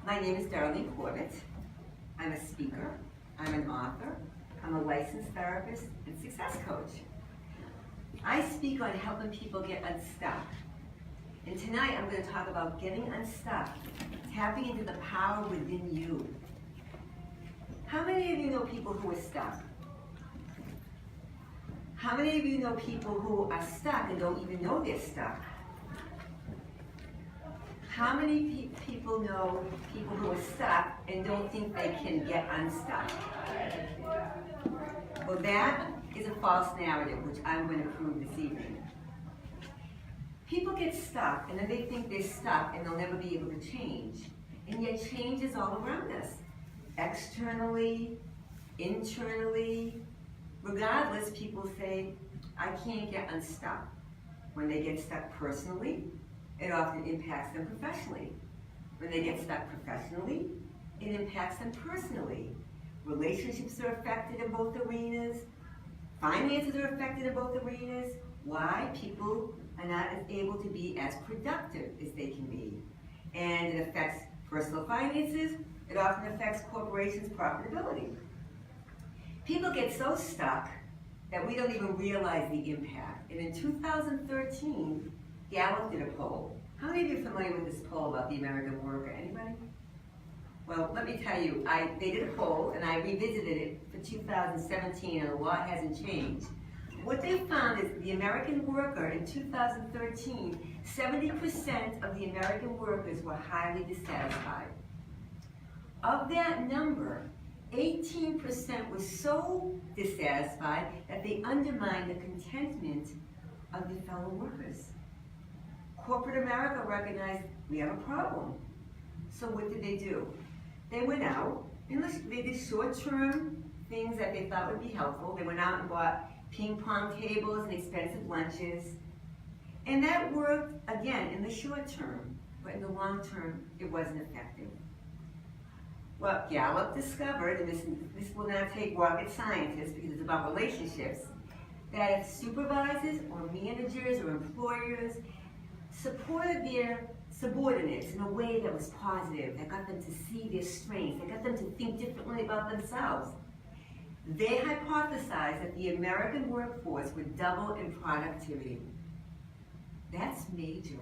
My name is Darlene Corbett. I'm a speaker, I'm an author, I'm a licensed therapist and success coach. I speak on helping people get unstuck. And tonight I'm going to talk about getting unstuck, tapping into the power within you. How many of you know people who are stuck? How many of you know people who are stuck and don't even know they're stuck? How many people know people who are stuck and don't think they can get unstuck? Well, that is a false narrative, which I'm going to prove this evening. People get stuck, and then they think they're stuck and they'll never be able to change. And yet change is all around us. Externally, internally, regardless, people say, I can't get unstuck. When they get stuck personally, it often impacts them professionally. When they get stuck professionally, it impacts them personally. Relationships are affected in both arenas. Finances are affected in both arenas. Why? People are not as able to be as productive as they can be. And it affects personal finances. It often affects corporations' profitability. People get so stuck that we don't even realize the impact. And in 2013, Gallup did a poll. How many of you are familiar with this poll about the American worker? Anybody? Well, let me tell you, they did a poll, and I revisited it for 2017, and a lot hasn't changed. What they found is the American worker in 2013, 70% of the American workers were highly dissatisfied. Of that number, 18% were so dissatisfied that they undermined the contentment of their fellow workers. Corporate America recognized we have a problem. So what did they do? They went out and they did short-term things that they thought would be helpful. They went out and bought ping pong tables and expensive lunches. And that worked, again, in the short term, but in the long term, it wasn't effective. Well, Gallup discovered, and this will not take rocket scientists because it's about relationships, that if supervisors or managers or employers supported their subordinates in a way that was positive, that got them to see their strengths, that got them to think differently about themselves, they hypothesized that the American workforce would double in productivity. That's major.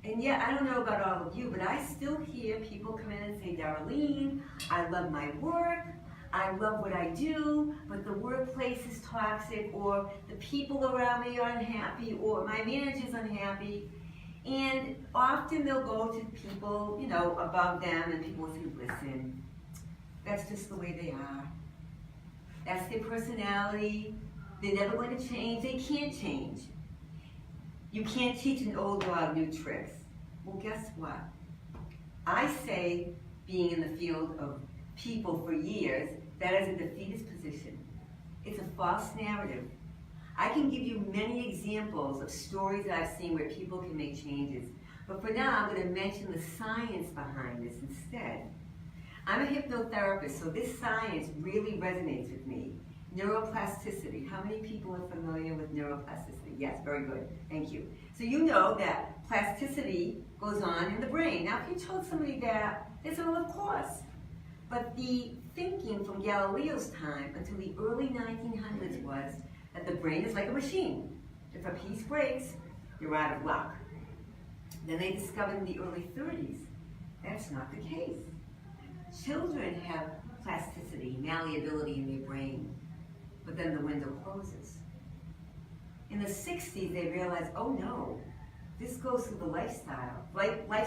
And yet, I don't know about all of you, but I still hear people come in and say, Darlene, I love my work, I love what I do, but the workplace is toxic, or the people around me are unhappy, or my manager's unhappy. And often they'll go to people, above them, and people will say, listen, that's just the way they are. That's their personality. They're never going to change. They can't change. You can't teach an old dog new tricks. Well, guess what? I say, being in the field of people for years, that is a defeatist position. It's a false narrative. I can give you many examples of stories that I've seen where people can make changes. But for now, I'm going to mention the science behind this instead. I'm a hypnotherapist, so this science really resonates with me. Neuroplasticity. How many people are familiar with neuroplasticity? Yes, very good. Thank you. So you know that plasticity goes on in the brain. Now, if you told somebody that, they said, well, of course. But the thinking from Galileo's time until the early 1900s was that the brain is like a machine. If a piece breaks, you're out of luck. Then they discovered in the early 30s, that's not the case. Children have plasticity, malleability in their brain, but then the window closes. In the 60s, they realized, oh no, this goes through the life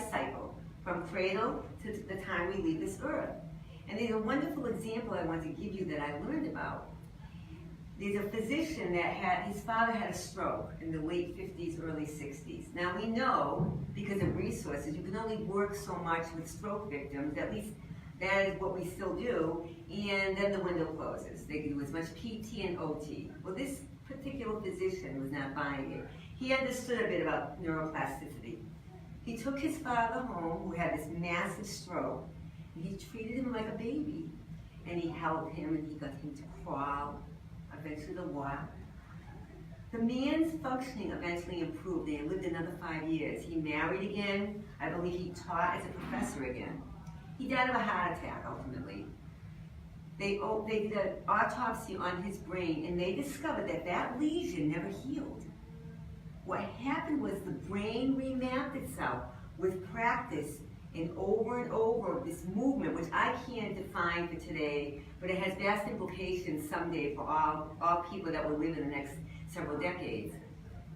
cycle, from cradle to the time we leave this earth. And there's a wonderful example I want to give you that I learned about. There's a physician that his father had a stroke in the late 50s, early 60s. Now we know, because of resources, you can only work so much with stroke victims, at least that is what we still do, and then the window closes. They can do as much PT and OT. Well, this particular physician was not buying it. He understood a bit about neuroplasticity. He took his father home, who had this massive stroke, and he treated him like a baby. And he held him, and he got him to crawl, eventually to walk. The man's functioning eventually improved, and he lived another 5 years. He married again. I believe he taught as a professor again. He died of a heart attack, ultimately. They did an autopsy on his brain, and they discovered that that lesion never healed. What happened was the brain remapped itself with practice and over this movement, which I can't define for today, but it has vast implications someday for all people that will live in the next several decades.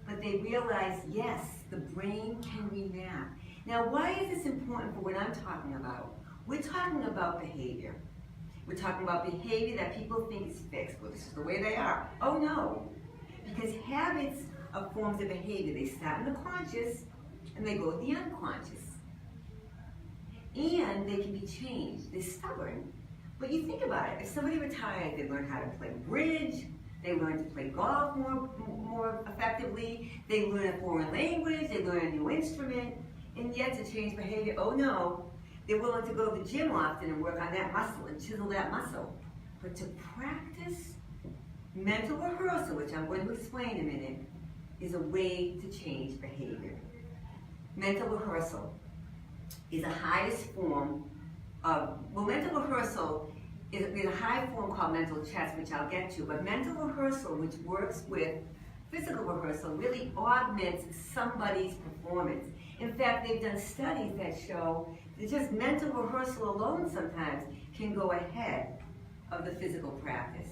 But they realized, yes, the brain can remap. Now, why is this important for what I'm talking about? We're talking about behavior. We're talking about behavior that people think is fixed. Well, this is the way they are. Oh no, because habits are forms of behavior. They start in the conscious and they go to the unconscious. And they can be changed. They're stubborn. But you think about it. If somebody retired, they learn how to play bridge, they learn to play golf more effectively, they learn a foreign language, they learn a new instrument, and yet to change behavior, oh no, they're willing to go to the gym often and work on that muscle and chisel that muscle. But to practice mental rehearsal, which I'm going to explain in a minute, is a way to change behavior. Mental rehearsal is the highest form of, well, mental rehearsal there's a high form called mental chess, which I'll get to, but mental rehearsal, which works with physical rehearsal, really augments somebody's performance. In fact, they've done studies that show that just mental rehearsal alone sometimes can go ahead of the physical practice.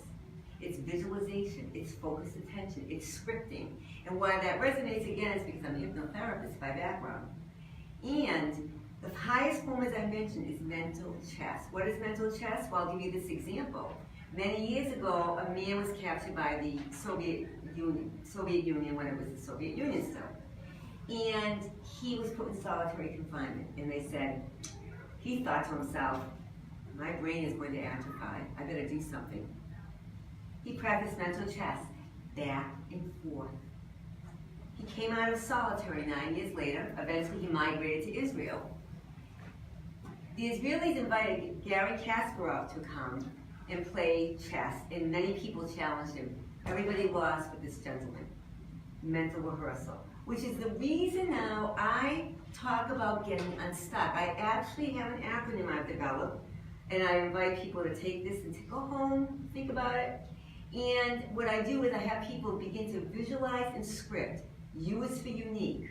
It's visualization, it's focused attention, it's scripting. And why that resonates again is because I'm a hypnotherapist by background. And the highest form, as I mentioned, is mental chess. What is mental chess? Well, I'll give you this example. Many years ago, a man was captured by the Soviet Union when it was the Soviet Union still. And he was put in solitary confinement. And they said, he thought to himself, my brain is going to atrophy. I better do something. He practiced mental chess, back and forth. He came out of solitary 9 years later. Eventually, he migrated to Israel. The Israelis invited Gary Kasparov to come and play chess, and many people challenged him. Everybody lost but this gentleman. Mental rehearsal, which is the reason now I talk about getting unstuck. I actually have an acronym I've developed, and I invite people to take this and to go home, think about it. And what I do is I have people begin to visualize and script. U is for unique.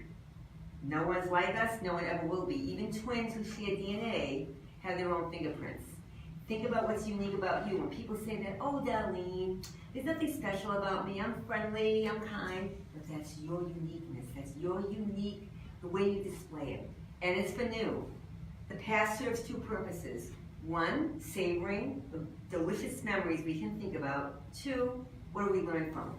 No one's like us, no one ever will be. Even twins who share DNA have their own fingerprints. Think about what's unique about you. When people say that, oh, Darlene, there's nothing special about me, I'm friendly, I'm kind, but that's your uniqueness, that's your unique, the way you display it. And it's for new. The past serves two purposes. One, savoring the delicious memories we can think about. Two, what do we learn from?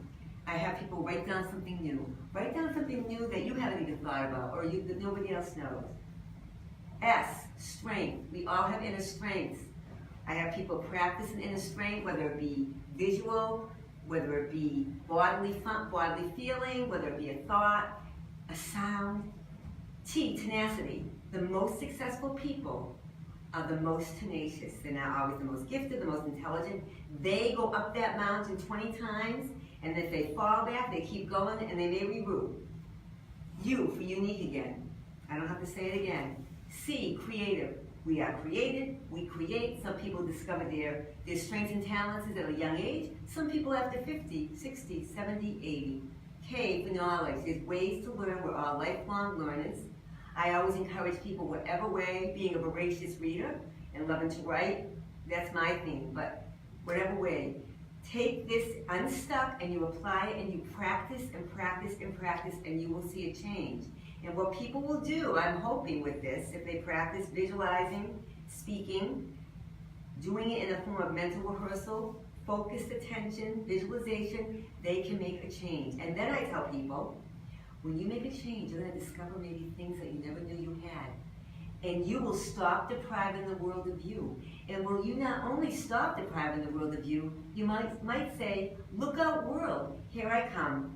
I have people write down something new. Write down something new that you haven't even thought about or that nobody else knows. S, strength. We all have inner strengths. I have people practice an inner strength, whether it be visual, whether it be bodily feeling, whether it be a thought, a sound. T, tenacity. The most successful people are the most tenacious. They're not always the most gifted, the most intelligent. They go up that mountain 20 times, and if they fall back, they keep going, and they may reroute. U for unique again. I don't have to say it again. C, creative. We are created, we create. Some people discover their strengths and talents at a young age. Some people after 50, 60, 70, 80. K for knowledge. There's ways to learn. We're all lifelong learners. I always encourage people, whatever way, being a voracious reader and loving to write, that's my thing, but whatever way, take this unstuck and you apply it and you practice and practice and practice and you will see a change. And what people will do, I'm hoping with this, if they practice visualizing, speaking, doing it in the form of mental rehearsal, focused attention, visualization, they can make a change. And then I tell people, when you make a change, you're going to discover maybe things that you never knew you had. And you will stop depriving the world of you. And will you not only stop depriving the world of you, you might say, look out world, here I come.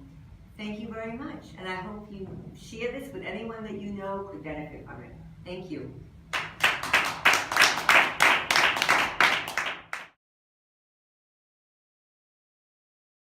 Thank you very much. And I hope you share this with anyone that you know could benefit from it. Thank you.